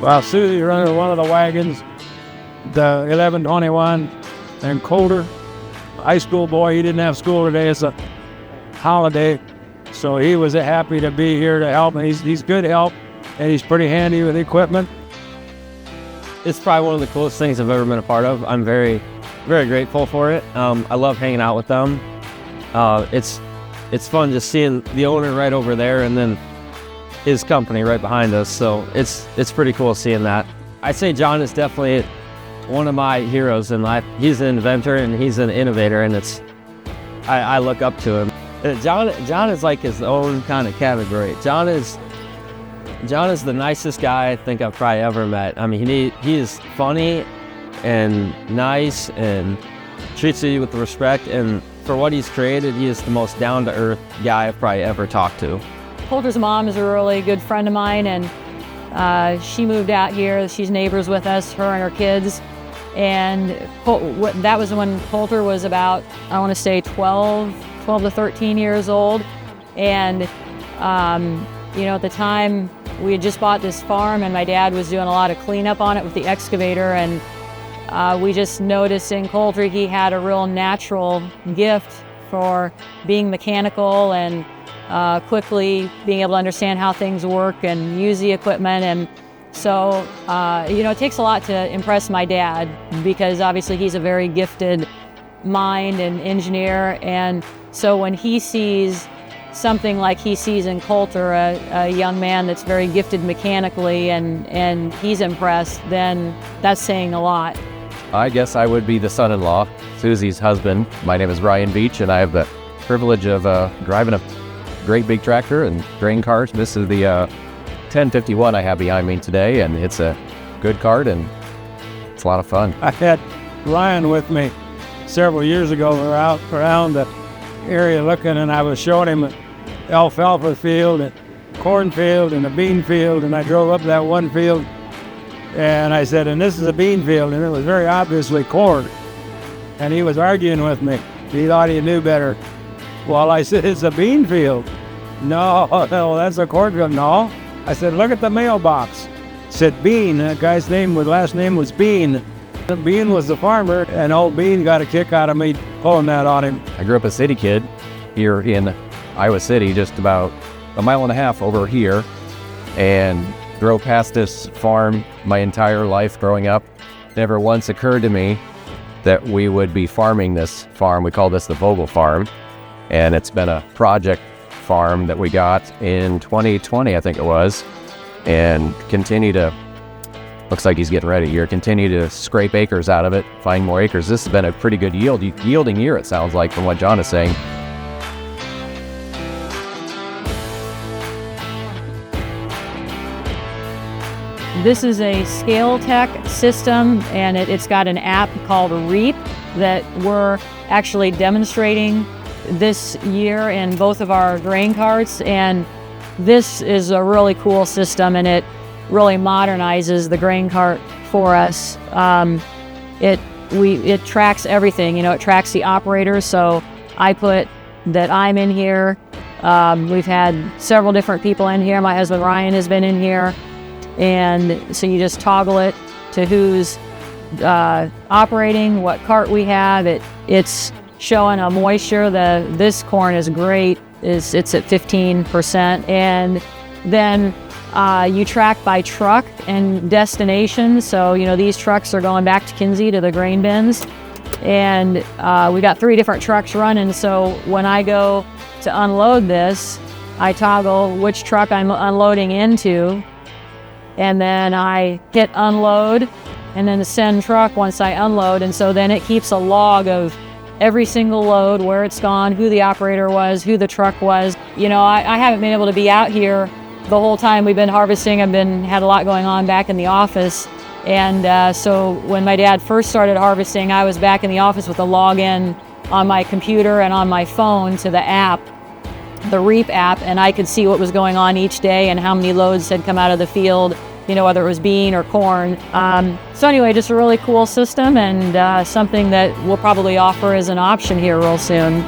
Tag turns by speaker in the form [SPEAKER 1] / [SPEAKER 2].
[SPEAKER 1] Well, Susie's running one of the wagons, the 1121, and Coulter, high school boy, he didn't have school today. It's a holiday, so he was happy to be here to help. He's good help, and he's pretty handy with equipment.
[SPEAKER 2] It's probably one of the coolest things I've ever been a part of. I'm very, very grateful for it. I love hanging out with them. It's fun just seeing the owner right over there and then his company right behind us. So it's pretty cool seeing that. I'd say John is definitely one of my heroes in life. He's an inventor and he's an innovator, and I look up to him. John is like his own kind of category. John is the nicest guy I think I've probably ever met. I mean, he is funny and nice and treats you with respect, and for what he's created, he is the most down-to-earth guy I've probably ever talked to.
[SPEAKER 3] Coulter's mom is a really good friend of mine, and she moved out here. She's neighbors with us, her and her kids. And that was when Coulter was about, I want to say 12 to 13 years old. And, you know, at the time, we had just bought this farm, and my dad was doing a lot of cleanup on it with the excavator. And we just noticed in Coulter he had a real natural gift for being mechanical and quickly being able to understand how things work and use the equipment. And so, you know, it takes a lot to impress my dad, because obviously he's a very gifted mind and engineer. And so when he sees something like he sees in Coulter, a young man that's very gifted mechanically, and he's impressed, then that's saying a lot.
[SPEAKER 4] I guess I would be the son-in-law, Susie's husband. My name is Ryan Beach, and I have the privilege of driving a great big tractor and grain cart. This is the 1051 I have behind me today, and it's a good cart, and it's a lot of fun.
[SPEAKER 1] I had Ryan with me several years ago. We were out around the area looking, and I was showing him an alfalfa field, a cornfield, and a bean field, and I drove up that one field, and I said, and this is a bean field, and it was very obviously corn. And he was arguing with me. He thought he knew better. Well, I said, it's a bean field. No, that's a cornfield. No. I said, look at the mailbox. It said Bean. That guy's last name was Bean. Bean was the farmer, and old Bean got a kick out of me pulling that on him.
[SPEAKER 4] I grew up a city kid here in Iowa City, just about a mile and a half over here, and drove past this farm my entire life growing up. Never once occurred to me that we would be farming this farm. We call this the Vogel Farm, and it's been a project farm that we got in 2020, I think it was, and looks like he's getting ready here, continue to scrape acres out of it, find more acres. This has been a pretty good yielding year, it sounds like, from what John is saying.
[SPEAKER 3] This is a Scale-Tec system, and it's got an app called Reap that we're actually demonstrating this year in both of our grain carts. And this is a really cool system, and it really modernizes the grain cart for us. It tracks everything. You know, it tracks the operator. So I put that I'm in here. We've had several different people in here. My husband Ryan has been in here. And so you just toggle it to who's operating, what cart we have. It's showing a moisture. This corn is great. It's at 15%. And then you track by truck and destination. So, you know, these trucks are going back to Kinze, to the grain bins. And we got 3 different trucks running. So when I go to unload this, I toggle which truck I'm unloading into. And then I hit unload, and then send truck once I unload. And so then it keeps a log of every single load, where it's gone, who the operator was, who the truck was. You know, I haven't been able to be out here the whole time we've been harvesting. I've had a lot going on back in the office. And so when my dad first started harvesting, I was back in the office with a login on my computer and on my phone to the app, the Reap app, and I could see what was going on each day and how many loads had come out of the field, you know, whether it was bean or corn. So anyway, just a really cool system, and something that we'll probably offer as an option here real soon.